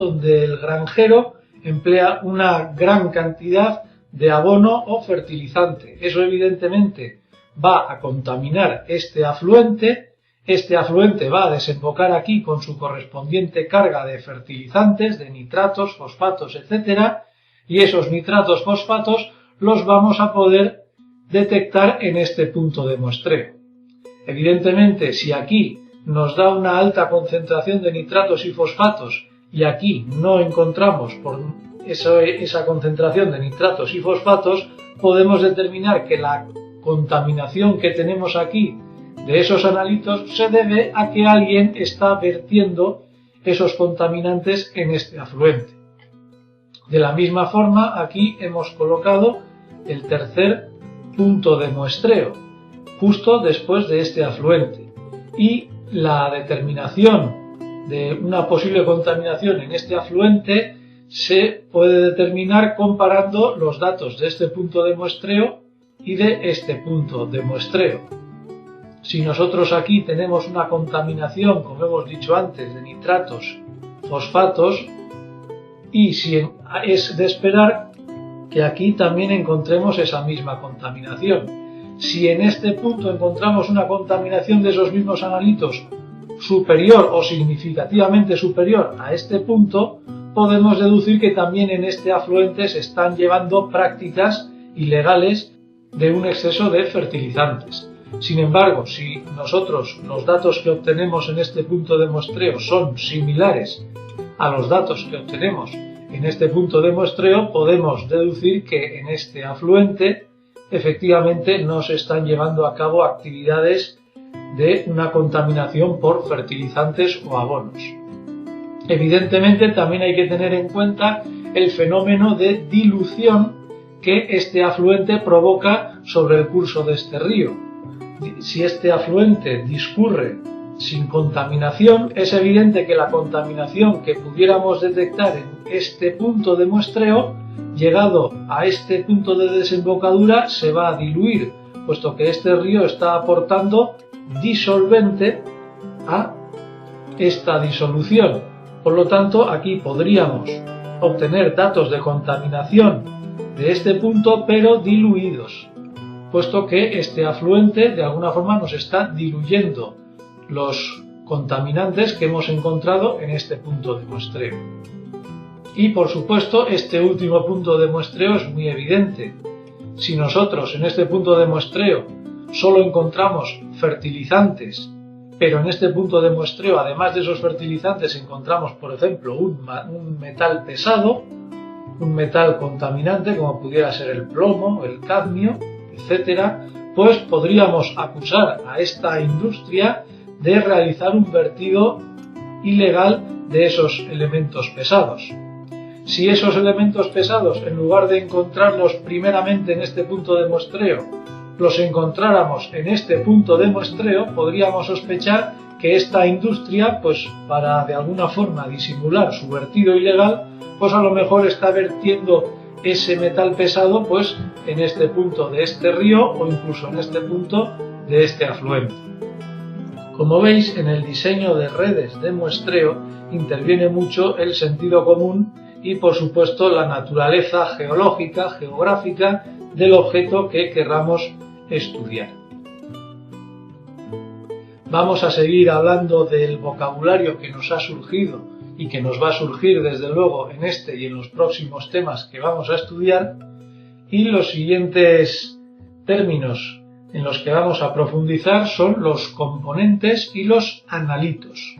donde el granjero emplea una gran cantidad de abono o fertilizante. Eso evidentemente va a contaminar este afluente va a desembocar aquí con su correspondiente carga de fertilizantes, de nitratos, fosfatos, etcétera, y esos nitratos, fosfatos los vamos a poder detectar en este punto de muestreo. Evidentemente, si aquí nos da una alta concentración de nitratos y fosfatos y aquí no encontramos por esa concentración de nitratos y fosfatos, podemos determinar que la contaminación que tenemos aquí de esos analitos se debe a que alguien está vertiendo esos contaminantes en este afluente. De la misma forma, aquí hemos colocado el tercer punto de muestreo, justo después de este afluente, y la determinación de una posible contaminación en este afluente se puede determinar comparando los datos de este punto de muestreo y de este punto de muestreo. Si nosotros aquí tenemos una contaminación, como hemos dicho antes, de nitratos, fosfatos, y si es de esperar que aquí también encontremos esa misma contaminación. Si en este punto encontramos una contaminación de esos mismos analitos superior o significativamente superior a este punto, podemos deducir que también en este afluente se están llevando prácticas ilegales de un exceso de fertilizantes. Sin embargo, si nosotros los datos que obtenemos en este punto de muestreo son similares a los datos que obtenemos en este punto de muestreo, podemos deducir que en este afluente efectivamente no se están llevando a cabo actividades de una contaminación por fertilizantes o abonos. Evidentemente también hay que tener en cuenta el fenómeno de dilución que este afluente provoca sobre el curso de este río. Si este afluente discurre sin contaminación, es evidente que la contaminación que pudiéramos detectar en este punto de muestreo, llegado a este punto de desembocadura, se va a diluir, puesto que este río está aportando disolvente a esta disolución. Por lo tanto, aquí podríamos obtener datos de contaminación de este punto, pero diluidos, puesto que este afluente de alguna forma nos está diluyendo los contaminantes que hemos encontrado en este punto de muestreo. Y por supuesto, este último punto de muestreo es muy evidente. Si nosotros en este punto de muestreo solo encontramos fertilizantes, pero en este punto de muestreo, además de esos fertilizantes, encontramos, por ejemplo, un metal pesado, un metal contaminante, como pudiera ser el plomo, el cadmio, etcétera, pues podríamos acusar a esta industria de realizar un vertido ilegal de esos elementos pesados. Si esos elementos pesados, en lugar de encontrarlos primeramente en este punto de muestreo, los encontráramos en este punto de muestreo, podríamos sospechar que esta industria, pues para de alguna forma disimular su vertido ilegal, pues a lo mejor está vertiendo ese metal pesado pues en este punto de este río o incluso en este punto de este afluente. Como veis, en el diseño de redes de muestreo interviene mucho el sentido común y por supuesto la naturaleza geológica, geográfica del objeto que querramos estudiar. Vamos a seguir hablando del vocabulario que nos ha surgido y que nos va a surgir desde luego en este y en los próximos temas que vamos a estudiar, y los siguientes términos en los que vamos a profundizar son los componentes y los analitos.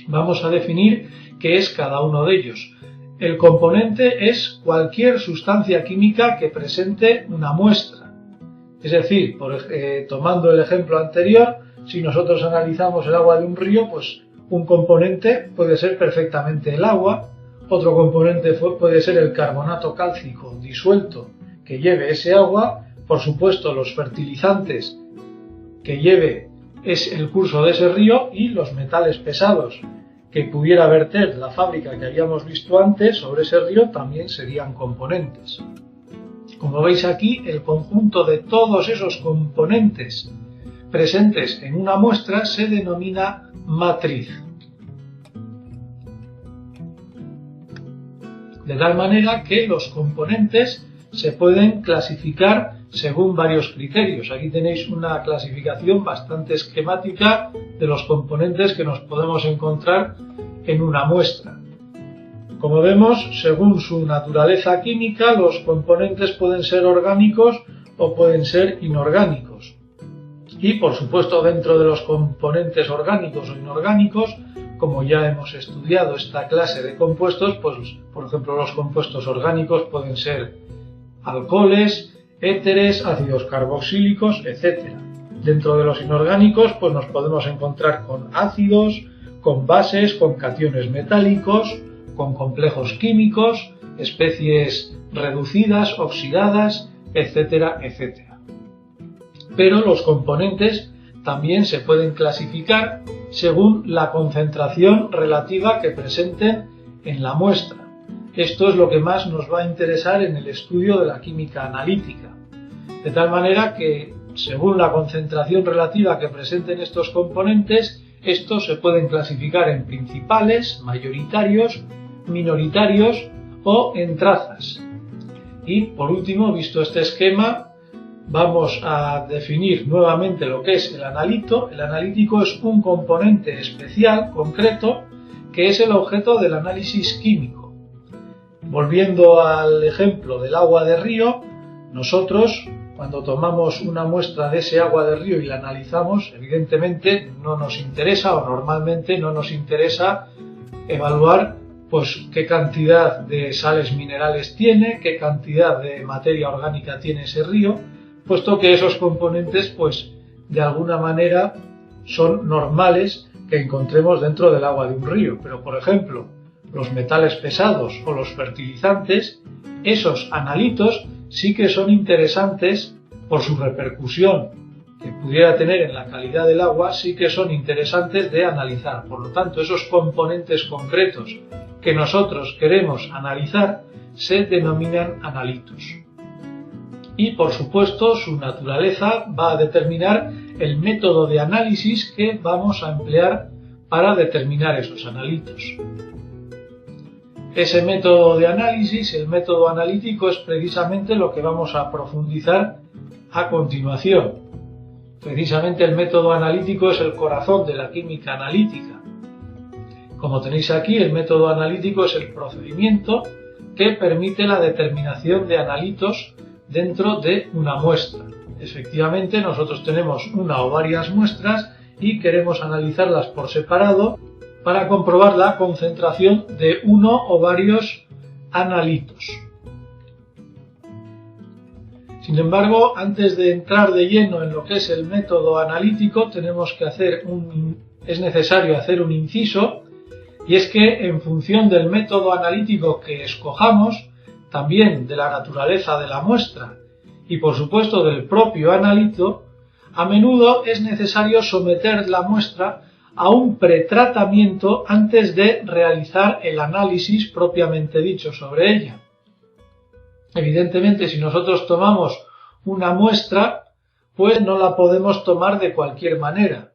Vamos a definir qué es cada uno de ellos. El componente es cualquier sustancia química que presente una muestra. Es decir, tomando el ejemplo anterior, si nosotros analizamos el agua de un río, pues un componente puede ser perfectamente el agua, otro componente puede ser el carbonato cálcico disuelto que lleve ese agua, por supuesto los fertilizantes que lleve el curso de ese río y los metales pesados que pudiera verter la fábrica que habíamos visto antes sobre ese río también serían componentes. Como veis aquí, el conjunto de todos esos componentes presentes en una muestra se denomina matriz. de tal manera que los componentes se pueden clasificar según varios criterios. Aquí tenéis una clasificación bastante esquemática de los componentes que nos podemos encontrar en una muestra. Como vemos, según su naturaleza química, los componentes pueden ser orgánicos o pueden ser inorgánicos. Y, por supuesto, dentro de los componentes orgánicos o inorgánicos, como ya hemos estudiado esta clase de compuestos, pues, por ejemplo, los compuestos orgánicos pueden ser alcoholes, éteres, ácidos carboxílicos, etc. Dentro de los inorgánicos, pues nos podemos encontrar con ácidos, con bases, con cationes metálicos, con complejos químicos, especies reducidas, oxidadas, etcétera, etcétera. Pero los componentes también se pueden clasificar según la concentración relativa que presenten en la muestra. Esto es lo que más nos va a interesar en el estudio de la química analítica. De tal manera que, según la concentración relativa que presenten estos componentes, estos se pueden clasificar en principales, mayoritarios, minoritarios o en trazas. Y, por último, visto este esquema, vamos a definir nuevamente lo que es el analito. El analítico es un componente especial, concreto, que es el objeto del análisis químico. Volviendo al ejemplo del agua de río, nosotros, cuando tomamos una muestra de ese agua de río y la analizamos, evidentemente no nos interesa, o normalmente no nos interesa, evaluar pues qué cantidad de sales minerales tiene, qué cantidad de materia orgánica tiene ese río, puesto que esos componentes, pues, de alguna manera son normales que encontremos dentro del agua de un río. Pero, por ejemplo, los metales pesados o los fertilizantes, esos analitos sí que son interesantes por su repercusión que pudiera tener en la calidad del agua, sí que son interesantes de analizar. Por lo tanto, esos componentes concretos que nosotros queremos analizar se denominan analitos. Y, por supuesto, su naturaleza va a determinar el método de análisis que vamos a emplear para determinar esos analitos. Ese método de análisis, el método analítico, es precisamente lo que vamos a profundizar a continuación. Precisamente el método analítico es el corazón de la química analítica. Como tenéis aquí, el método analítico es el procedimiento que permite la determinación de analitos dentro de una muestra. Efectivamente, nosotros tenemos una o varias muestras y queremos analizarlas por separado para comprobar la concentración de uno o varios analitos. Sin embargo, antes de entrar de lleno en lo que es el método analítico, es necesario hacer un inciso, y es que en función del método analítico que escojamos, también de la naturaleza de la muestra y por supuesto del propio analito, a menudo es necesario someter la muestra a un pretratamiento antes de realizar el análisis propiamente dicho sobre ella. Evidentemente, si nosotros tomamos una muestra, pues no la podemos tomar de cualquier manera.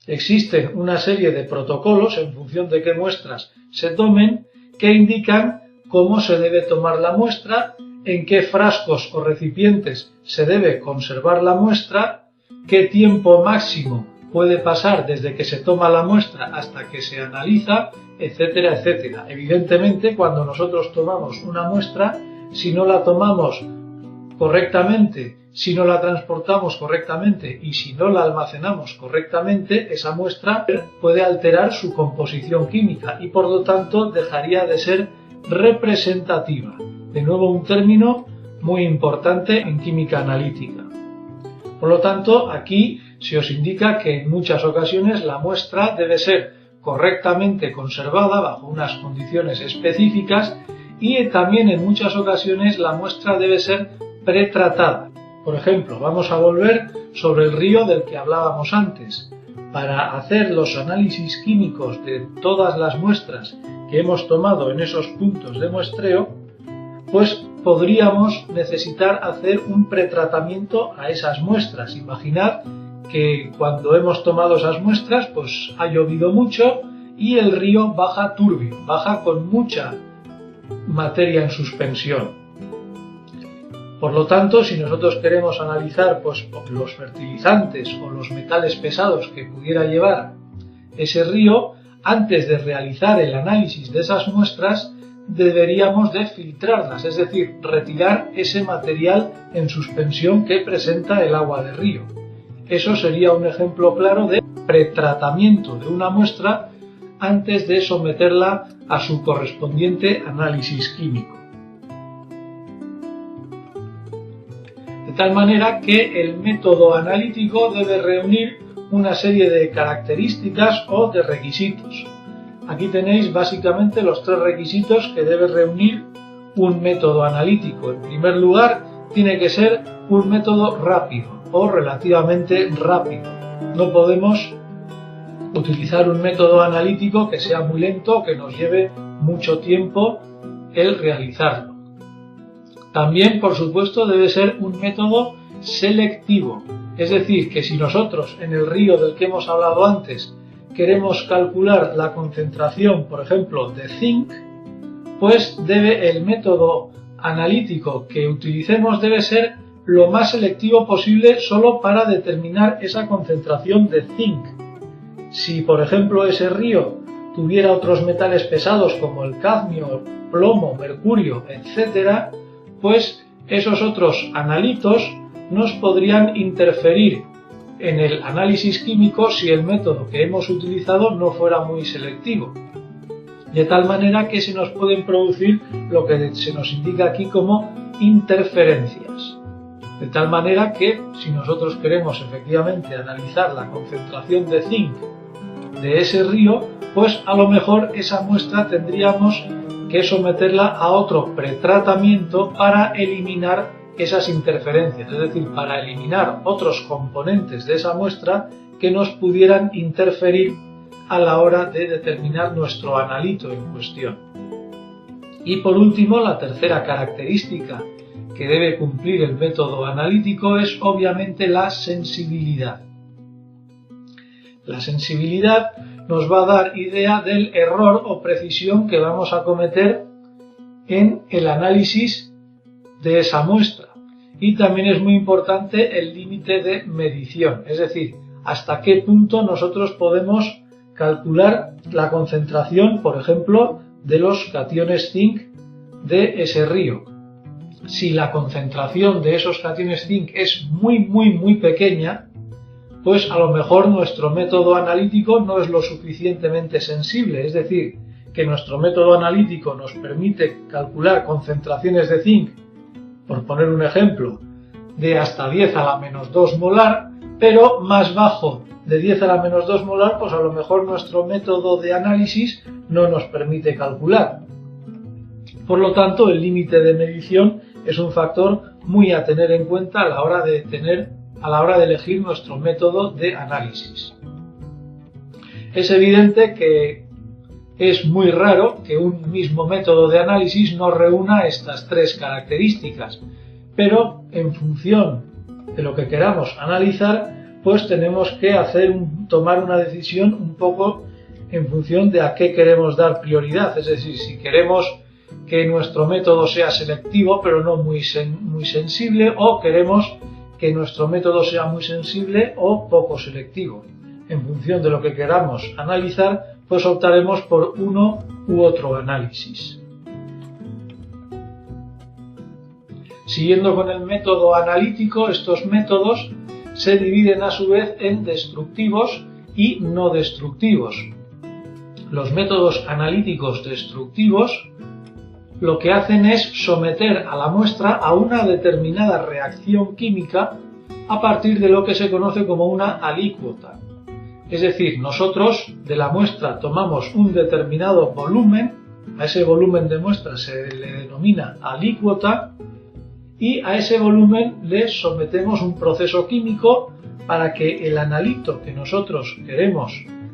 Existen una serie de protocolos en función de qué muestras se tomen que indican cómo se debe tomar la muestra, en qué frascos o recipientes se debe conservar la muestra, qué tiempo máximo puede pasar desde que se toma la muestra hasta que se analiza, etcétera, etcétera. Evidentemente, cuando nosotros tomamos una muestra, si no la tomamos correctamente, si no la transportamos correctamente y si no la almacenamos correctamente, esa muestra puede alterar su composición química y por lo tanto dejaría de ser representativa. De nuevo, un término muy importante en química analítica. Por lo tanto, aquí se os indica que en muchas ocasiones la muestra debe ser correctamente conservada bajo unas condiciones específicas y también en muchas ocasiones la muestra debe ser pretratada. Por ejemplo, vamos a volver sobre el río del que hablábamos antes. Para hacer los análisis químicos de todas las muestras que hemos tomado en esos puntos de muestreo, pues podríamos necesitar hacer un pretratamiento a esas muestras. Imaginad que cuando hemos tomado esas muestras, pues ha llovido mucho y el río baja turbio, baja con mucha materia en suspensión. Por lo tanto, si nosotros queremos analizar los fertilizantes o los metales pesados que pudiera llevar ese río, antes de realizar el análisis de esas muestras, deberíamos de filtrarlas, es decir, retirar ese material en suspensión que presenta el agua de río. Eso sería un ejemplo claro de pretratamiento de una muestra antes de someterla a su correspondiente análisis químico. De tal manera que el método analítico debe reunir una serie de características o de requisitos. Aquí tenéis básicamente los tres requisitos que debe reunir un método analítico. En primer lugar, tiene que ser un método rápido o relativamente rápido. No podemos utilizar un método analítico que sea muy lento o que nos lleve mucho tiempo el realizarlo. También, por supuesto, debe ser un método selectivo. Es decir, que si nosotros en el río del que hemos hablado antes queremos calcular la concentración, por ejemplo, de zinc, pues el método analítico que utilicemos debe ser lo más selectivo posible solo para determinar esa concentración de zinc. Si, por ejemplo, ese río tuviera otros metales pesados como el cadmio, plomo, mercurio, etc., pues esos otros analitos nos podrían interferir en el análisis químico si el método que hemos utilizado no fuera muy selectivo. De tal manera que se nos pueden producir lo que se nos indica aquí como interferencias. De tal manera que si nosotros queremos efectivamente analizar la concentración de zinc de ese río, pues a lo mejor esa muestra tendríamos que someterla a otro pretratamiento para eliminar esas interferencias, es decir, para eliminar otros componentes de esa muestra que nos pudieran interferir a la hora de determinar nuestro analito en cuestión. Y por último, la tercera característica que debe cumplir el método analítico es obviamente la sensibilidad. La sensibilidad nos va a dar idea del error o precisión que vamos a cometer en el análisis de esa muestra. Y también es muy importante el límite de medición, es decir, hasta qué punto nosotros podemos calcular la concentración, por ejemplo, de los cationes zinc de ese río. Si la concentración de esos cationes zinc es muy pequeña, pues a lo mejor nuestro método analítico no es lo suficientemente sensible, es decir, que nuestro método analítico nos permite calcular concentraciones de zinc, por poner un ejemplo, de hasta 10 a la menos 2 molar, pero más bajo de 10 a la menos 2 molar, pues a lo mejor nuestro método de análisis no nos permite calcular. Por lo tanto, el límite de medición es un factor muy a tener en cuenta a la hora de elegir nuestro método de análisis. Es evidente que es muy raro que un mismo método de análisis no reúna estas tres características, pero en función de lo que queramos analizar, pues tenemos que tomar una decisión un poco en función de a qué queremos dar prioridad, es decir, si queremos que nuestro método sea selectivo pero no muy sensible, o queremos que nuestro método sea muy sensible o poco selectivo. En función de lo que queramos analizar, pues optaremos por uno u otro análisis. Siguiendo con el método analítico, estos métodos se dividen a su vez en destructivos y no destructivos. Los métodos analíticos destructivos lo que hacen es someter a la muestra a una determinada reacción química a partir de lo que se conoce como una alícuota. Es decir, nosotros de la muestra tomamos un determinado volumen, a ese volumen de muestra se le denomina alícuota, y a ese volumen le sometemos un proceso químico para que el analito que nosotros queremos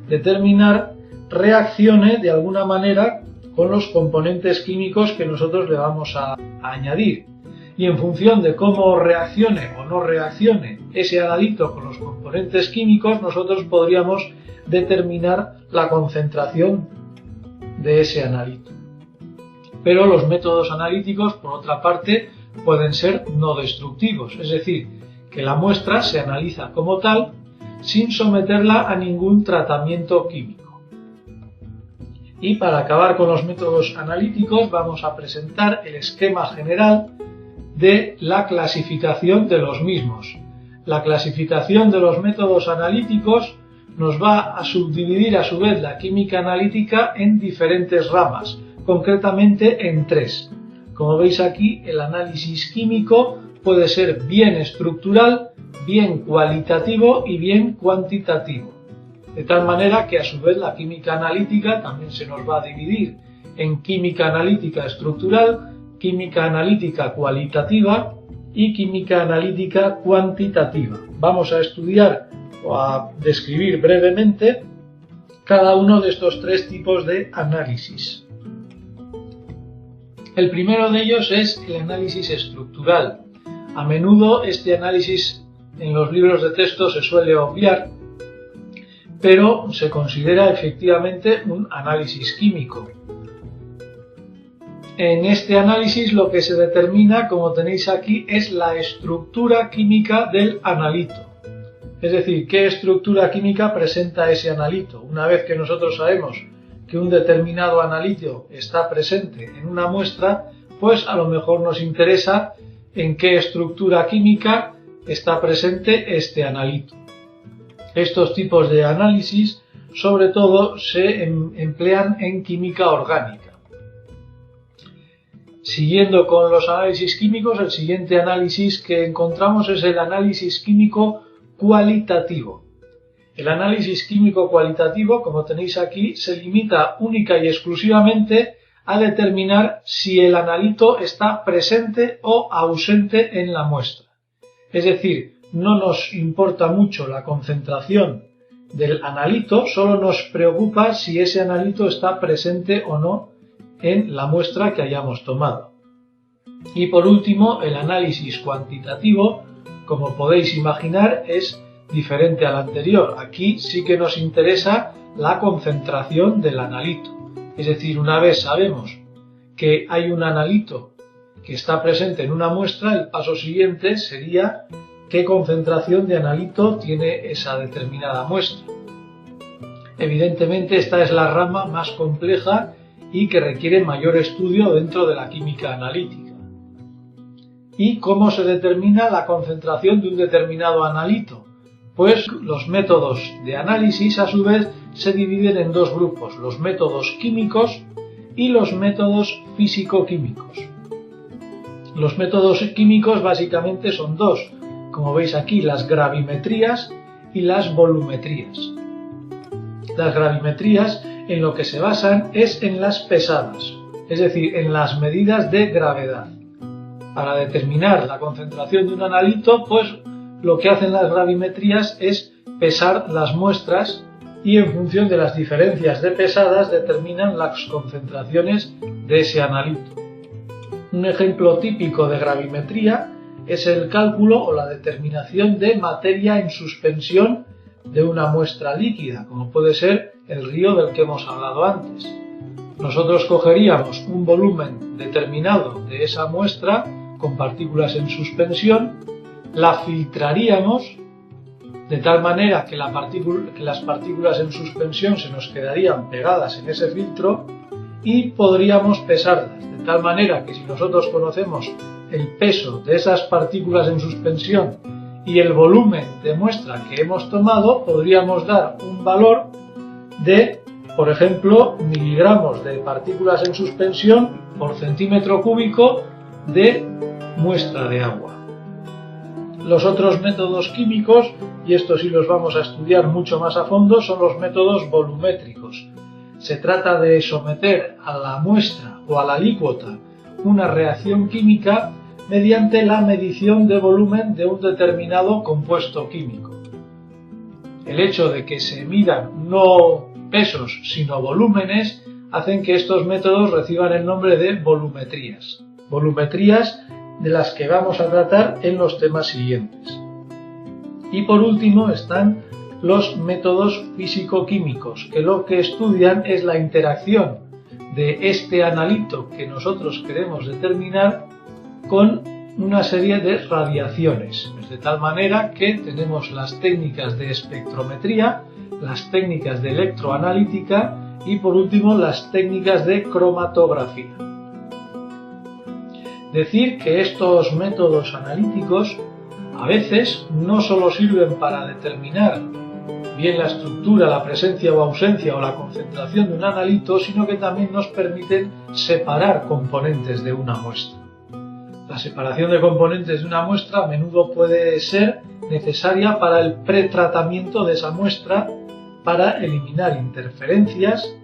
determinar reaccione de alguna manera con los componentes químicos que nosotros le vamos a añadir. Y en función de cómo reaccione o no reaccione ese analito con los componentes químicos, nosotros podríamos determinar la concentración de ese analito. Pero los métodos analíticos, por otra parte, pueden ser no destructivos, es decir, que la muestra se analiza como tal sin someterla a ningún tratamiento químico. Y para acabar con los métodos analíticos vamos a presentar el esquema general de la clasificación de los mismos. La clasificación de los métodos analíticos nos va a subdividir a su vez la química analítica en diferentes ramas, concretamente en 3. Como veis aquí, el análisis químico puede ser bien estructural, bien cualitativo y bien cuantitativo. De tal manera que a su vez la química analítica también se nos va a dividir en química analítica estructural, química analítica cualitativa y química analítica cuantitativa. Vamos a estudiar o a describir brevemente cada uno de estos 3 tipos de análisis. El primero de ellos es el análisis estructural. A menudo este análisis en los libros de texto se suele obviar, pero se considera efectivamente un análisis químico. En este análisis lo que se determina, como tenéis aquí, es la estructura química del analito. Es decir, qué estructura química presenta ese analito. Una vez que nosotros sabemos que un determinado analito está presente en una muestra, pues a lo mejor nos interesa en qué estructura química está presente este analito. Estos tipos de análisis sobre todo se emplean en química orgánica. Siguiendo con los análisis químicos, el siguiente análisis que encontramos es el análisis químico cualitativo. El análisis químico cualitativo, como tenéis aquí, se limita única y exclusivamente a determinar si el analito está presente o ausente en la muestra. Es decir, no nos importa mucho la concentración del analito, solo nos preocupa si ese analito está presente o no en la muestra que hayamos tomado. Y por último, el análisis cuantitativo, como podéis imaginar, es diferente al anterior. Aquí sí que nos interesa la concentración del analito. Es decir, una vez sabemos que hay un analito que está presente en una muestra, el paso siguiente sería qué concentración de analito tiene esa determinada muestra. Evidentemente esta es la rama más compleja y que requiere mayor estudio dentro de la química analítica. ¿Y cómo se determina la concentración de un determinado analito? Pues los métodos de análisis a su vez se dividen en 2 grupos, los métodos químicos y los métodos físico-químicos. Los métodos químicos básicamente son 2, como veis aquí, las gravimetrías y las volumetrías. Las gravimetrías en lo que se basan es en las pesadas, es decir, en las medidas de gravedad. Para determinar la concentración de un analito, pues lo que hacen las gravimetrías es pesar las muestras y en función de las diferencias de pesadas determinan las concentraciones de ese analito. Un ejemplo típico de gravimetría es el cálculo o la determinación de materia en suspensión de una muestra líquida, como puede ser el río del que hemos hablado antes. Nosotros cogeríamos un volumen determinado de esa muestra con partículas en suspensión, la filtraríamos de tal manera que las partículas en suspensión se nos quedarían pegadas en ese filtro y podríamos pesarlas, de tal manera que si nosotros conocemos el peso de esas partículas en suspensión y el volumen de muestra que hemos tomado, podríamos dar un valor de, por ejemplo, miligramos de partículas en suspensión por centímetro cúbico de muestra de agua. Los otros métodos químicos, y estos sí los vamos a estudiar mucho más a fondo, son los métodos volumétricos. Se trata de someter a la muestra o a la alícuota una reacción química mediante la medición de volumen de un determinado compuesto químico. El hecho de que se midan no pesos sino volúmenes hacen que estos métodos reciban el nombre de volumetrías. Volumetrías de las que vamos a tratar en los temas siguientes. Y por último están los métodos físico-químicos, que lo que estudian es la interacción de este analito que nosotros queremos determinar con una serie de radiaciones, de tal manera que tenemos las técnicas de espectrometría, las técnicas de electroanalítica y por último las técnicas de cromatografía. Decir que estos métodos analíticos a veces no solo sirven para determinar bien la estructura, la presencia o ausencia o la concentración de un analito, sino que también nos permiten separar componentes de una muestra. La separación de componentes de una muestra a menudo puede ser necesaria para el pretratamiento de esa muestra, para eliminar interferencias